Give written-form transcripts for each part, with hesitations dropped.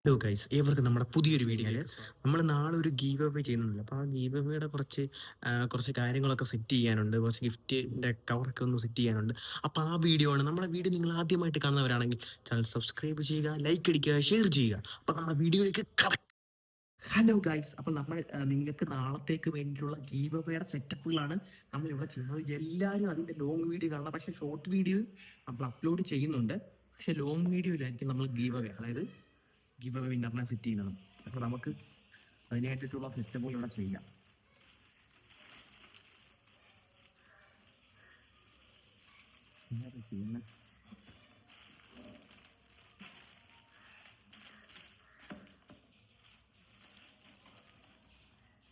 Hello guys, ഏവർക്കും നമ്മുടെ പുതിയൊരു വീഡിയോയിൽ നമ്മൾ നാളെ ഒരു ഗീവ് അവേ ചെയ്യുന്നുണ്ട്. അപ്പോൾ ആ ഗീവ് അവേയുടെ കുറച്ച് കാര്യങ്ങളൊക്കെ സെറ്റ് ചെയ്യാനുണ്ട്, കുറച്ച് ഗിഫ്റ്റിൻ്റെ കവറൊക്കെ ഒന്ന് സെറ്റ് ചെയ്യാനുണ്ട്. അപ്പോൾ ആ വീഡിയോ ആണ്. നമ്മുടെ വീഡിയോ നിങ്ങൾ ആദ്യമായിട്ട് കാണുന്നവരാണെങ്കിൽ ചാനൽ സബ്സ്ക്രൈബ് ചെയ്യുക, ലൈക്ക് അടിക്കുക, ഷെയർ ചെയ്യുക. അപ്പോൾ നമ്മുടെ വീഡിയോയിലേക്ക് ഹലോ ഗൈസ്, അപ്പോൾ നമ്മൾ നിങ്ങൾക്ക് നാളത്തേക്ക് വേണ്ടിയിട്ടുള്ള ഗീവ് അവേയുടെ സെറ്റപ്പുകളാണ് നമ്മൾ ഇവിടെ ചെയ്യുന്നത്. എല്ലാവരും അതിൻ്റെ ലോങ് വീഡിയോ കാണണം. പക്ഷേ ഷോർട്ട് വീഡിയോ നമ്മൾ അപ്ലോഡ് ചെയ്യുന്നുണ്ട്. പക്ഷേ ലോങ് വീഡിയോയിലായിരിക്കും നമ്മൾ ഗീവ് അവേ, അതായത് ഗിവ് അവേ വിന്നറിനെ സെറ്റ് ചെയ്യുന്നത്. അപ്പോൾ നമുക്ക് അതിനായിട്ടുള്ള സെറ്റപ്പുകൾ ഇവിടെ ചെയ്യാം.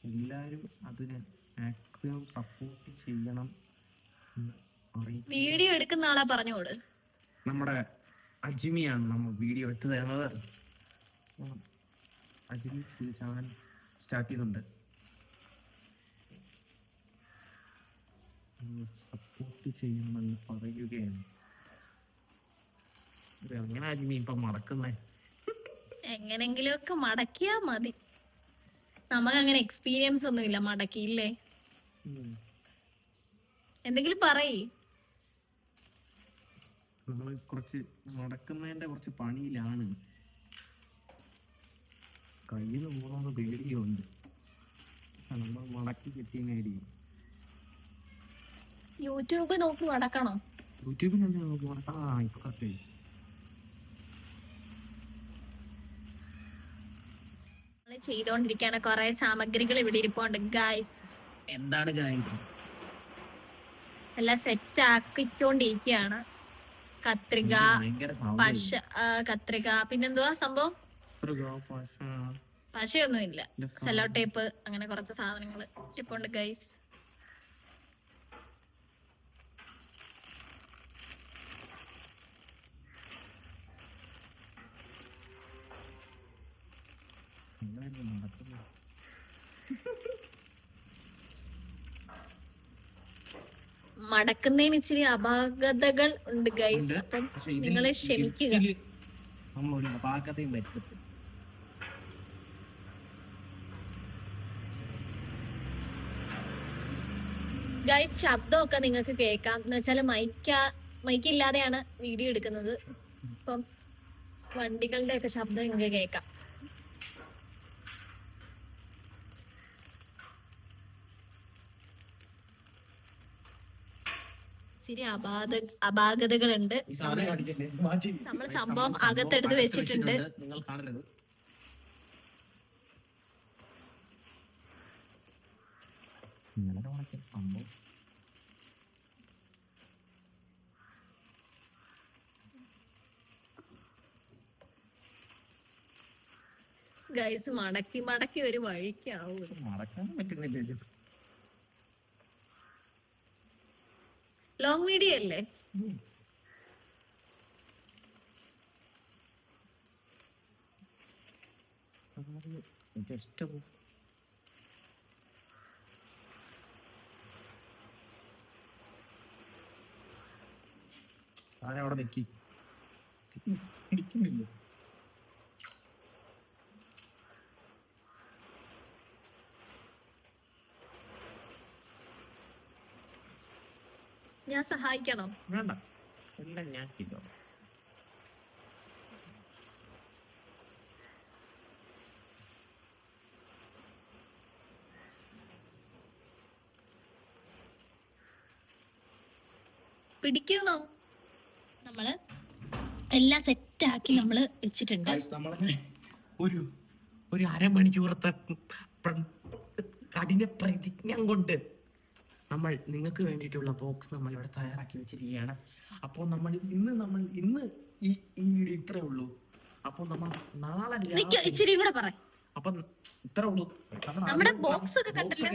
എല്ലാവരും അതിന് മാക്സിമം സപ്പോർട്ട് ചെയ്യണം. വീഡിയോ എടുക്കുന്ന ആളെ പറഞ്ഞോട്. നമ്മുടെ അജ്മിയാണ് നമ്മൾ വീഡിയോ എടുത്തു തരുന്നത്. അജ്മി ചാനൽ സ്റ്റാർട്ട് ചെയ്യുന്നുണ്ട്. സപ്പോർട്ട് ചെയ്യണമെന്ന് പറയുകയാണ്. എങ്ങനെ അജ്മി ഇപ്പൊ മടക്കുന്നേ? എങ്ങനെങ്കിലും ഒക്കെ മടക്കിയാ മതി. നമുക്ക് അങ്ങനെ എക്സ്പീരിയൻസ് ഒന്നും ഇല്ല മടക്കിയില്ലേ. എന്തെങ്കിലും പറയ്. നമ്മൾ കുറച്ച് മടക്കുന്നതിന്റെ കുറച്ച് പണിയിലാണ്. കയ്യിൽ നിന്ന് പോകുന്ന പേടിയുണ്ട്. നമ്മൾ മടക്കി കിട്ടിയായിരിക്കും. യൂട്യൂബ് നോക്കി മടക്കണോ? യൂട്യൂബിൽ ഇപ്പൊ കറക്റ്റ്. ചെയ്തോണ്ടിരിക്കാണ്. കൊറേ സാമഗ്രികൾ ഇവിടെ ഇരിപ്പുണ്ട് ഗായ്സ്. എന്താണ് ഗായ്സ്? എല്ലാം സെറ്റ് ആക്കിക്കൊണ്ടിരിക്കുകയാണ്. കത്രിക, കത്രിക, പിന്നെന്തുവാ സംഭവം? പശയൊന്നും ഇല്ല, സെല്ലോ ടേപ്പ്, അങ്ങനെ കുറച്ച് സാധനങ്ങൾ ഇരിപ്പുണ്ട് ഗൈസ്. മടക്കുന്നതിന് ഇച്ചിരി അപാകതകൾ ഉണ്ട് ഗൈസ്, അപ്പം നിങ്ങളെ ക്ഷമിക്കുക. ഗൈസ്, ശബ്ദമൊക്കെ നിങ്ങൾക്ക് കേൾക്കാം. എന്ന് വെച്ചാൽ മൈക്കില്ലാതെയാണ് വീഡിയോ എടുക്കുന്നത്. അപ്പം വണ്ടികളുടെ ഒക്കെ ശബ്ദം നിങ്ങൾക്ക് കേൾക്കാം. ഇച്ചിരി അപാകതകളുണ്ട്. നമ്മൾ സംഭവം അകത്തെടുത്ത് വെച്ചിട്ടുണ്ട്. നിങ്ങൾ കാണരുത്. ഗൈസ്, മടക്കി മടക്കി ഒരു വഴിക്കാവും. മടക്കാൻ പറ്റുന്നില്ല. ലോങ് വീഡിയോ അല്ലേ? അവിടെ നിൽക്കി ഇരിക്കുന്നില്ല. ഞാൻ സഹായിക്കണോ? വേണ്ട, എല്ലാം ഞാൻ ചെയ്തോ. പിടിക്കണോ? നമ്മള് എല്ലാം സെറ്റാക്കി നമ്മള് വെച്ചിട്ടുണ്ട്. ഒരു അരമണിക്കൂറത്തെ കഠിന പ്രതിജ്ഞ കൊണ്ട് നമ്മൾ നിങ്ങൾക്ക് വേണ്ടിയിട്ടുള്ള ബോക്സ് നമ്മൾ ഇവിടെ തയ്യാറാക്കി വെച്ചിരിക്കുകയാണ്. അപ്പോൾ ഇന്ന് ഈ വീഡിയോ ഇത്രേ ഉള്ളൂ. അപ്പോൾ നമ്മൾ നാളെ ഇച്ചിരി കൂടെ പറ. അപ്പം ഇത്രേ ഉള്ളൂ. നമ്മുടെ ബോക്സ് ഒക്കെ കണ്ടില്ലേ?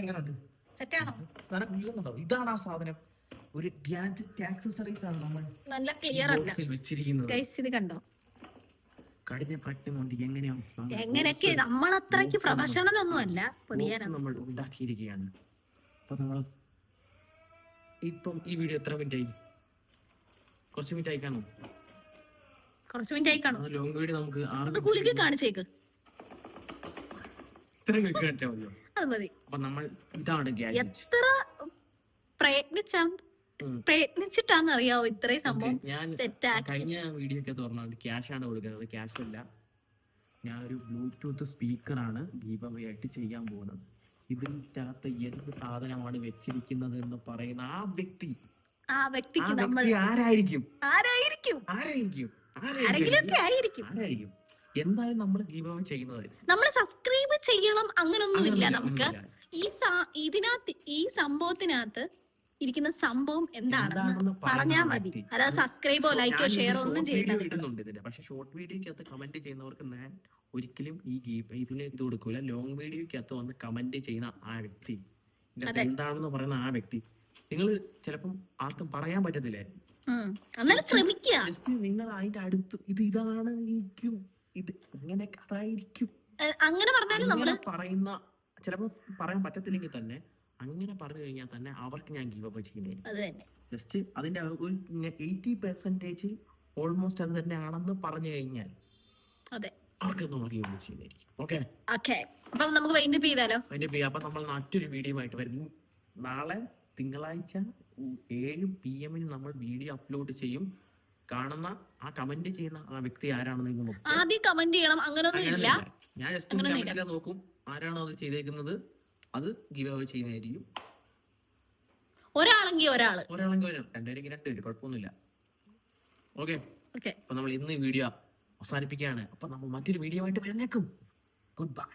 സെറ്റാണോ? ഇതാണ് ആ സാധനം. ഒരു ഗാഡ്ജറ്റ് ആക്സസറീസ് ആണ് നമ്മൾ നല്ല ക്ലിയർ അല്ല വെച്ചിരിക്കുന്നത്. ഗൈസ്, ഇത് കണ്ടോ? കഠിന പ്രയത്നം കൊണ്ട് എങ്ങനെയൊക്കെ നമ്മളത്രയ്ക്ക് പ്രൊഫഷണൽ ഒന്നും അല്ല, നമ്മൾ ഉണ്ടാക്കിയിരിക്കുകയാണ്. അപ്പൊ നമ്മൾ ഇപ്പം ഈ വീഡിയോ എത്ര മിനിറ്റ് ആയി? കുറച്ച് മിനിറ്റ് ആയി കാണും. കുറച്ച് മിനിറ്റ് ആയി കാണും. ലോങ് വീഡിയോ നമുക്ക് ഒന്ന് കുലുക്കി കാണിച്ചേക്ക്. ഇത്രയും ക്ലിക്ക് കാണിച്ചാൽ മതിയോ? അത് മതി. അപ്പൊ നമ്മൾ ഇതാണ് ഗാഡ്ജറ്റ്. എത്ര പ്രയത്നിച്ചിട്ടാന്ന് അറിയാവോ ഇത്രയും സംഭവം ഞാൻ സെറ്റ് ആക്കി. കഴിഞ്ഞ വീഡിയോ ഒക്കെ തുറന്നു ക്യാഷ് ആണ് കൊടുക്കുന്നത്. ക്യാഷ് അല്ല, ഞാൻ ഒരു ബ്ലൂടൂത്ത് സ്പീക്കറാണ് ഗീവ് അവേ ആയിട്ട് ചെയ്യാൻ പോകുന്നത്. ഇതിനകത്ത് എന്ത് സാധനമാണ് വെച്ചിരിക്കുന്നത് എന്ന് പറയുന്ന ആ വ്യക്തിക്ക് നമ്മൾ ആരായിരിക്കും എന്തായാലും നമ്മൾ ഗീവ് അവേ ചെയ്യുന്നത്. നമ്മൾ സബ്സ്ക്രൈബ് ചെയ്യണം അങ്ങനൊന്നുമില്ല. നമുക്ക് ഈ സംഭവത്തിനകത്ത് ഇരിക്കുന്ന സംഭവം എന്താണെന്ന് പറഞ്ഞാൽ മതി. അതായത് സബ്സ്ക്രൈബോ ലൈക്കോ ഷെയറോ ഒന്നും ചെയ്യുന്നുണ്ട് ഇതിന്റെ. പക്ഷെ ഷോർട്ട് വീഡിയോക്കകത്ത് കമന്റ് ചെയ്യുന്നവർക്ക് ഞാൻ ഒരിക്കലും ഇതിന് ഇത് കൊടുക്കൂല. ലോങ് വീഡിയോക്കകത്ത് വന്ന് കമന്റ് ചെയ്യുന്ന ആ വ്യക്തി എന്താണെന്ന് പറയുന്ന ആ വ്യക്തി നിങ്ങൾ ചിലപ്പം ആർക്കും പറയാൻ പറ്റത്തില്ലായിരുന്നു. നിങ്ങൾ അതിന്റെ അടുത്ത് ഇതായിരിക്കും, ഇത് ഇങ്ങനെ അതായിരിക്കും അങ്ങനെ പറഞ്ഞാലും നമ്മള് പറയുന്ന ചിലപ്പോ പറയാൻ പറ്റത്തില്ലെങ്കിൽ തന്നെ അങ്ങനെ പറഞ്ഞു കഴിഞ്ഞാൽ തന്നെ അവർക്ക് ഞാൻ ഗീവ് അപ്പ് ചെയ്യുന്നതായിരിക്കും. ജസ്റ്റ് അതിന്റെ ഒരു 80% ഓൾമോസ്റ്റ് അത് തന്നെ ആണെന്ന് പറഞ്ഞു കഴിഞ്ഞാൽ അവർക്ക് നമ്മൾ ഗീവ് അപ്പ് ചെയ്യുന്നതായിരിക്കും. ഓക്കെ, അപ്പൊ നമുക്ക് വൈൻഡപ്പ് ചെയ്താലോ? അപ്പൊ നമ്മൾ മറ്റൊരു വീഡിയോ ആയിട്ട് വരുന്നു. നാളെ തിങ്കളാഴ്ച 7 PM നമ്മൾ വീഡിയോ അപ്ലോഡ് ചെയ്യും. കാണുന്ന ആ കമന്റ് ചെയ്യുന്ന ആ വ്യക്തി ആരാണെന്ന് നിങ്ങൾ നോക്കും. ആദ്യം കമന്റ് ചെയ്യണം, അങ്ങനൊന്നുമില്ല. ഞാൻ ജസ്റ്റ് കമന്റിൽ നോക്കും ആരാണോ അത് ചെയ്തേക്കുന്നത്, അത് ഗിവ് അവേ ചെയ്യുന്നതായിരിക്കും. ഒരാളെങ്കിൽ രണ്ടുപേരും കുഴപ്പമൊന്നുമില്ല. ഓക്കെ, അപ്പൊ നമ്മൾ ഇന്ന് വീഡിയോ അവസാനിപ്പിക്കുകയാണ്. അപ്പൊ നമ്മൾ മറ്റൊരു വീഡിയോ ആയിട്ട് വരുന്നേക്കും. Good bye.